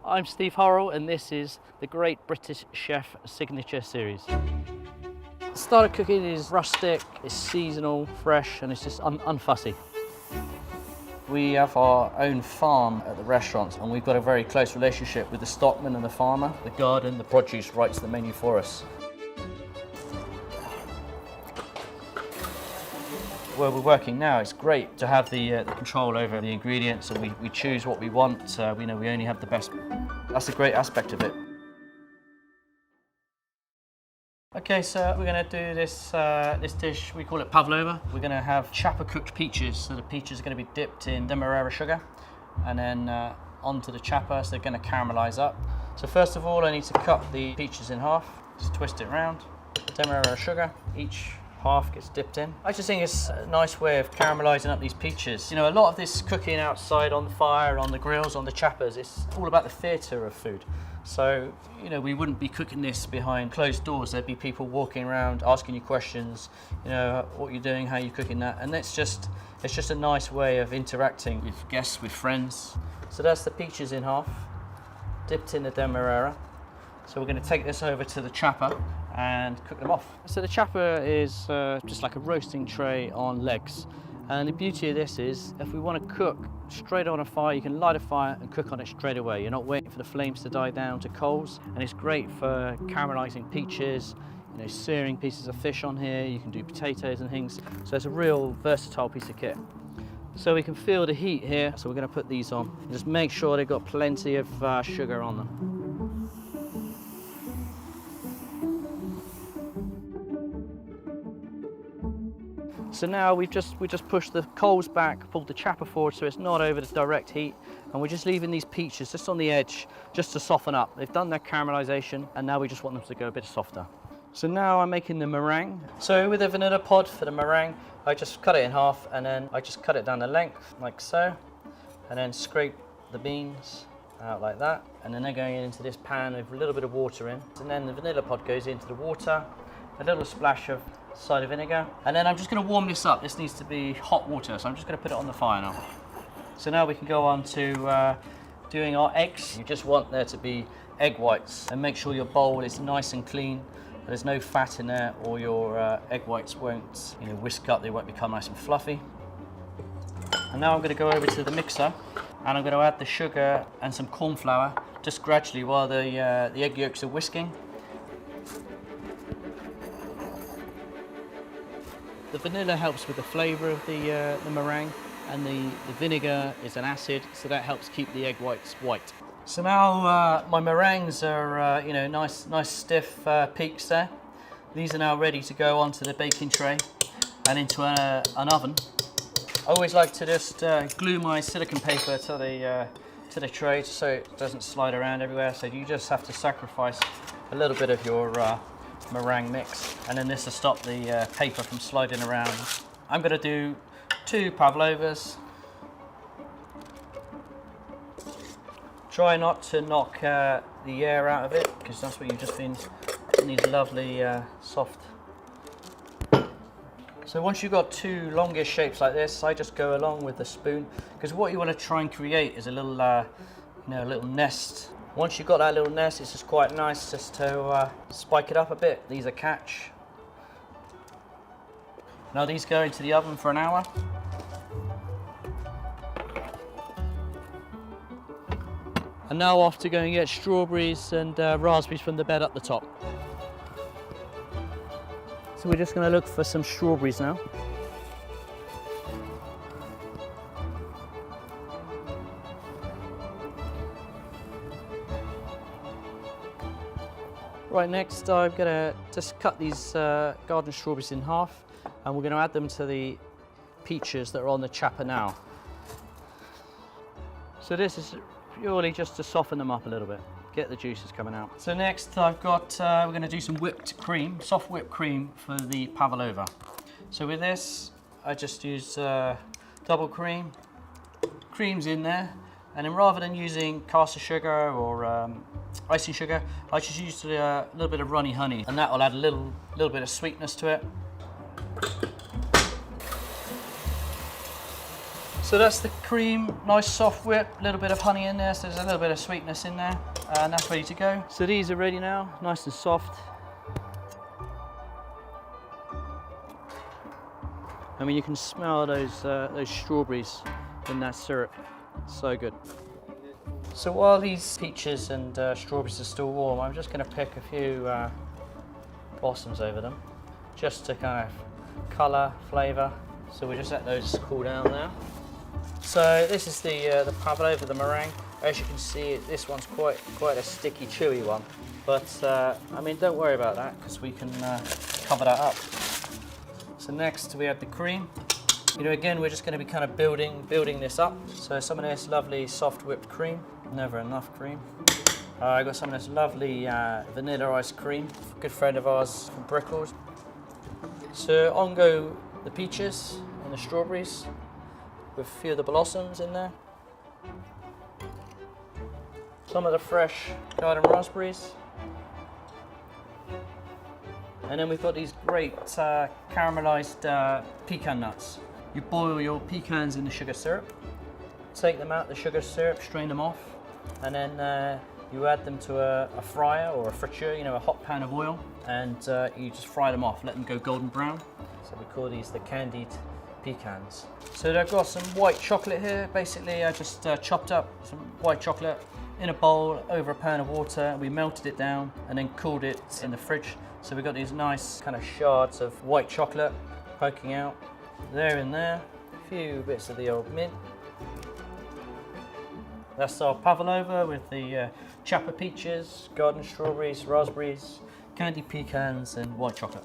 I'm Steve Horrell and this is the Great British Chef Signature Series. Starter cooking is rustic, it's seasonal, fresh, and it's just unfussy. We have our own farm at the restaurant and we've got a very close relationship with the stockman and the farmer. The garden, the produce writes the menu for us. Where we're working now, it's great to have the control over the ingredients, and we choose what we want. We know we only have the best. That's a great aspect of it. Okay, so we're going to do this dish. We call it Pavlova. We're going to have chapper cooked peaches. So the peaches are going to be dipped in demerara sugar, and then onto the chapper. So they're going to caramelize up. So first of all, I need to cut the peaches in half. Just twist it around. Demerara sugar. Each half gets dipped in. I just think it's a nice way of caramelizing up these peaches. You know, a lot of this cooking outside on the fire, on the grills, on the chappers, it's all about the theatre of food. So, you know, we wouldn't be cooking this behind closed doors. There'd be people walking around asking you questions, you know, what you're doing, how you're cooking that. And it's just a nice way of interacting with guests, with friends. So that's the peaches in half, dipped in the demerara. So we're going to take this over to the chapper and cook them off. So the chapper is just like a roasting tray on legs. And the beauty of this is, if we want to cook straight on a fire, you can light a fire and cook on it straight away. You're not waiting for the flames to die down to coals. And it's great for caramelizing peaches, you know, searing pieces of fish on here. You can do potatoes and things. So it's a real versatile piece of kit. So we can feel the heat here. So we're going to put these on. Just make sure they've got plenty of sugar on them. So now we just pushed the coals back, pulled the chapper forward so it's not over the direct heat, and we're just leaving these peaches just on the edge just to soften up. They've done their caramelization and now we just want them to go a bit softer. So now I'm making the meringue. So with a vanilla pod for the meringue, I just cut it in half and then I just cut it down the length like so, and then scrape the beans out like that, and then they're going into this pan with a little bit of water in, and then the vanilla pod goes into the water, a little splash of cider vinegar, and then I'm just going to warm this up. This needs to be hot water, so I'm just going to put it on the fire now. So now we can go on to doing our eggs. You just want there to be egg whites, and make sure your bowl is nice and clean. There's no fat in there, or your egg whites won't, you know, whisk up. They won't become nice and fluffy. And now I'm going to go over to the mixer, and I'm going to add the sugar and some corn flour, just gradually while the egg yolks are whisking. The vanilla helps with the flavour of the meringue, and the vinegar is an acid, so that helps keep the egg whites white. So now my meringues are you know, nice stiff peaks there. These are now ready to go onto the baking tray and into an oven. I always like to just glue my silicone paper to the tray so it doesn't slide around everywhere. So you just have to sacrifice a little bit of your meringue mix, and then this will stop the paper from sliding around. I'm going to do 2 pavlovas. Try not to knock the air out of it, because that's what you've just been in these lovely soft. So once you've got 2 longish shapes like this, I just go along with the spoon, because what you want to try and create is a little you know, a little nest. Once you've got that little nest, it's just quite nice just to spike it up a bit. These are catch. Now these go into the oven for an hour. And now off to go and get strawberries and raspberries from the bed up the top. So we're just going to look for some strawberries now. Right, next I'm going to just cut these garden strawberries in half, and we're going to add them to the peaches that are on the chapper now. So this is purely just to soften them up a little bit, get the juices coming out. So next I've got, we're going to do some whipped cream, soft whipped cream for the pavlova. So with this, I just use double cream. Cream's in there, and then rather than using caster sugar or icing sugar, I just used a little bit of runny honey, and that will add a little bit of sweetness to it. So So that's the cream, nice soft whip, a little bit of honey in there, so there's a little bit of sweetness in there, and that's ready to go. So these are ready now, nice and soft. I mean, you can smell those strawberries in that syrup. So good. So while these peaches and strawberries are still warm, I'm just going to pick a few blossoms over them, just to kind of colour, flavour. So we just let those cool down now. So this is the Pavlova, the meringue. As you can see, this one's quite a sticky, chewy one. But I mean, don't worry about that because we can cover that up. So next we have the cream. You know, again, we're just going to be kind of building this up. So some of this lovely soft whipped cream. Never enough cream. I got some of this lovely vanilla ice cream. Good friend of ours from Brickles. So on go the peaches and the strawberries with a few of the blossoms in there. Some of the fresh garden raspberries. And then we've got these great caramelized pecan nuts. You boil your pecans in the sugar syrup, take them out the sugar syrup, strain them off, and then you add them to a fryer or a friture, you know, a hot pan of oil, and you just fry them off, let them go golden brown. So we call these the candied pecans. So I've got some white chocolate here. Basically, I just chopped up some white chocolate in a bowl over a pan of water. We melted it down and then cooled it in the fridge. So we've got these nice kind of shards of white chocolate poking out. There in there, a few bits of the old mint. That's our Pavlova with the Chapa peaches, garden strawberries, raspberries, candied pecans and white chocolate.